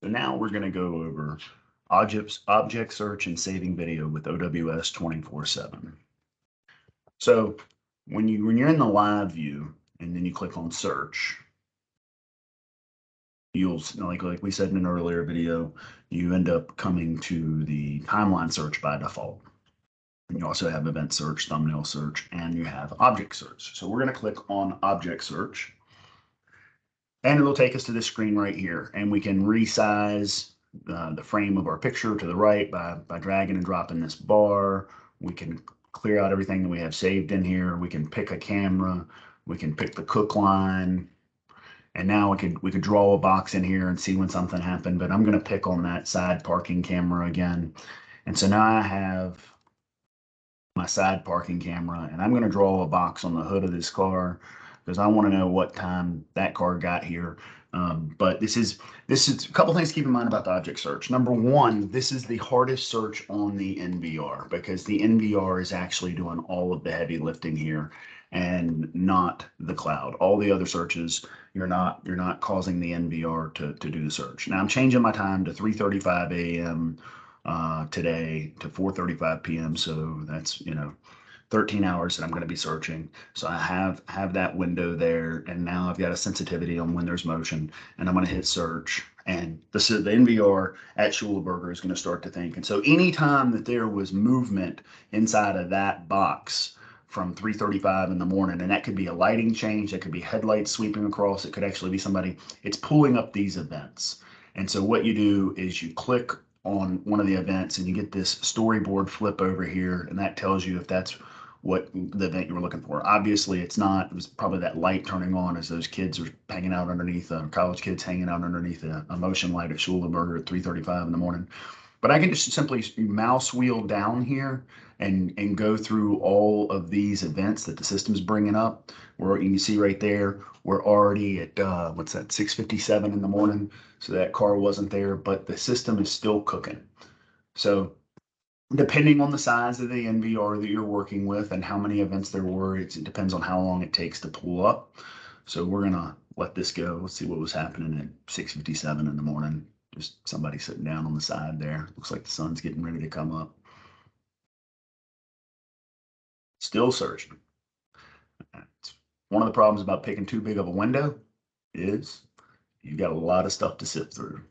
So now we're going to go over object search and saving video with OWS 24/7. So when you're in the live view and then you click on search, you'll, like we said in an earlier video, you end up coming to the timeline search by default. And you also have event search, thumbnail search, and you have object search. So we're going to click on object search, and it'll take us to this screen right here, and we can resize the frame of our picture to the right by dragging and dropping this bar. We can clear out everything that we have saved in here. We can pick a camera. We can pick the cook line. And now we could draw a box in here and see when something happened, but I'm going to pick on that side parking camera again. And so now I have my side parking camera, and I'm going to draw a box on the hood of this car because I want to know what time that car got here. But this is a couple things to keep in mind about the object search. Number one, this is the hardest search on the NVR because the NVR is actually doing all of the heavy lifting here and not the cloud. All the other searches, you're not causing the NVR to do the search. Now I'm changing my time to 3:35 a.m. Today to 4:35 p.m. So that's 13 hours that I'm going to be searching. So I have that window there, and now I've got a sensitivity on when there's motion, and I'm going to hit search, and the NVR at Schuleberger is going to start to think. And so anytime that there was movement inside of that box from 3:35 in the morning, and that could be a lighting change, that could be headlights sweeping across, it could actually be somebody, it's pulling up these events. And so what you do is you click on one of the events and you get this storyboard flip over here, and that tells you if that's what the event you were looking for. Obviously it's not. It was probably that light turning on as those kids are hanging out underneath, college kids hanging out underneath a motion light at Schuleberger at 3:35 in the morning. But I can just simply mouse wheel down here and go through all of these events that the system's bringing up. Where you can see right there, we're already at, what's that, 6:57 in the morning. So that car wasn't there, but the system is still cooking. So depending on the size of the NVR that you're working with and how many events there were, it depends on how long it takes to pull up. So we're going to let this go. Let's see what was happening at 6:57 in the morning. Just somebody sitting down on the side there. Looks like the sun's getting ready to come up. Still searching. One of the problems about picking too big of a window is you've got a lot of stuff to sift through.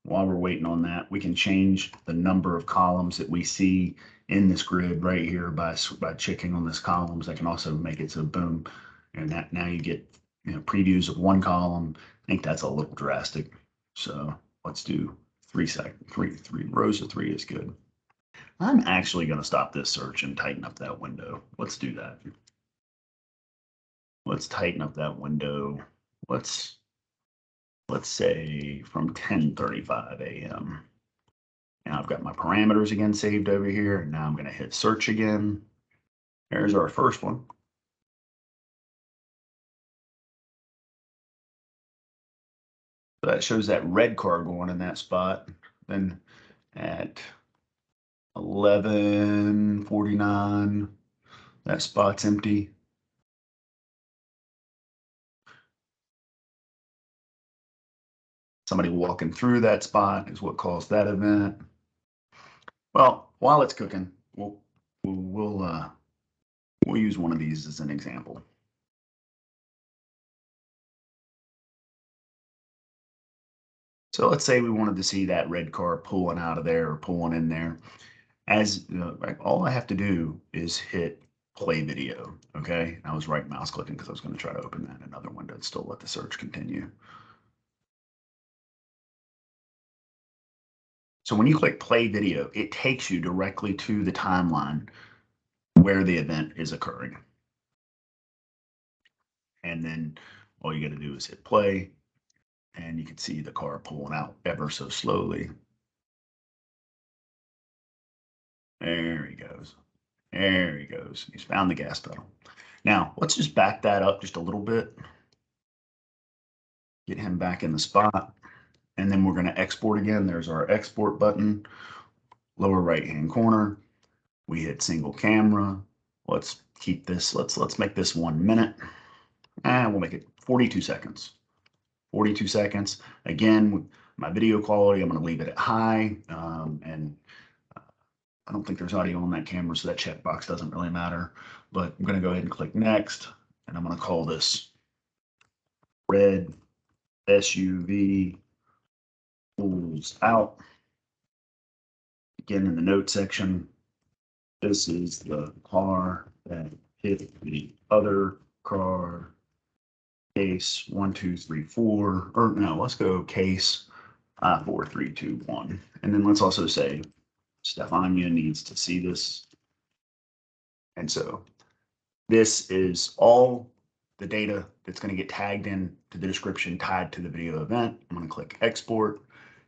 While we're waiting on that, we can change the number of columns that we see in this grid right here by checking on this columns. I can also make it so boom, and that now you get previews of one column. I think that's a little drastic. So let's do 3 rows of 3 is good. I'm actually going to stop this search and tighten up that window. Let's do that. Let's tighten up that window. Let's say from 10:35 a.m. Now I've got my parameters again saved over here. And now I'm going to hit search again. There's our first one. So that shows that red car going in that spot. Then at 11:49, that spot's empty. Somebody walking through that spot is what caused that event. Well, while it's cooking, we'll use one of these as an example. So let's say we wanted to see that red car pulling out of there or pulling in there. As all I have to do is hit play video. Okay, I was right mouse clicking because I was going to try to open that in another window and still let the search continue. So when you click play video, it takes you directly to the timeline where the event is occurring. And then all you got to do is hit play, and you can see the car pulling out ever so slowly. There he goes. There he goes. He's found the gas pedal. Now, let's just back that up just a little bit. Get him back in the spot. And then we're going to export again. There's our export button, lower right-hand corner. We hit single camera. Let's keep this. Let's make this 1 minute. And we'll make it 42 seconds. 42 seconds. Again, My video quality, I'm going to leave it at high, and I don't think there's audio on that camera, so that checkbox doesn't really matter. But I'm going to go ahead and click next, and I'm going to call this red SUV pulls out. Again, in the note section, this is the car that hit the other car. Case 1, 2, 3, 4, or no, let's go case 4, 3, 2, 1. And then let's also say Stefania needs to see this. And so this is all the data that's going to get tagged in to the description tied to the video event. I'm going to click export.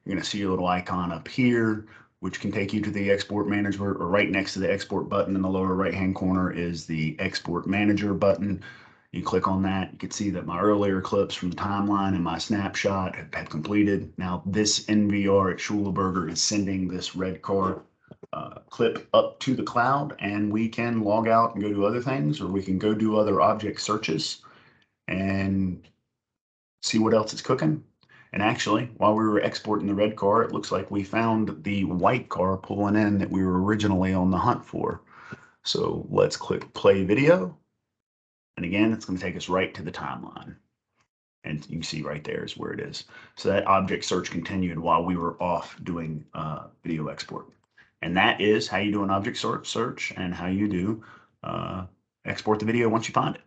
You're going to see a little icon up here, which can take you to the export manager, or right next to the export button in the lower right hand corner is the export manager button. You click on that, you can see that my earlier clips from the timeline and my snapshot have completed. Now this NVR at Schuleberger is sending this red car clip up to the cloud, and we can log out and go do other things, or we can go do other object searches and see what else is cooking. And actually, while we were exporting the red car, it looks like we found the white car pulling in that we were originally on the hunt for. So let's click play video. And again, it's going to take us right to the timeline. And you can see right there is where it is. So that object search continued while we were off doing video export. And that is how you do an object search and how you do export the video once you find it.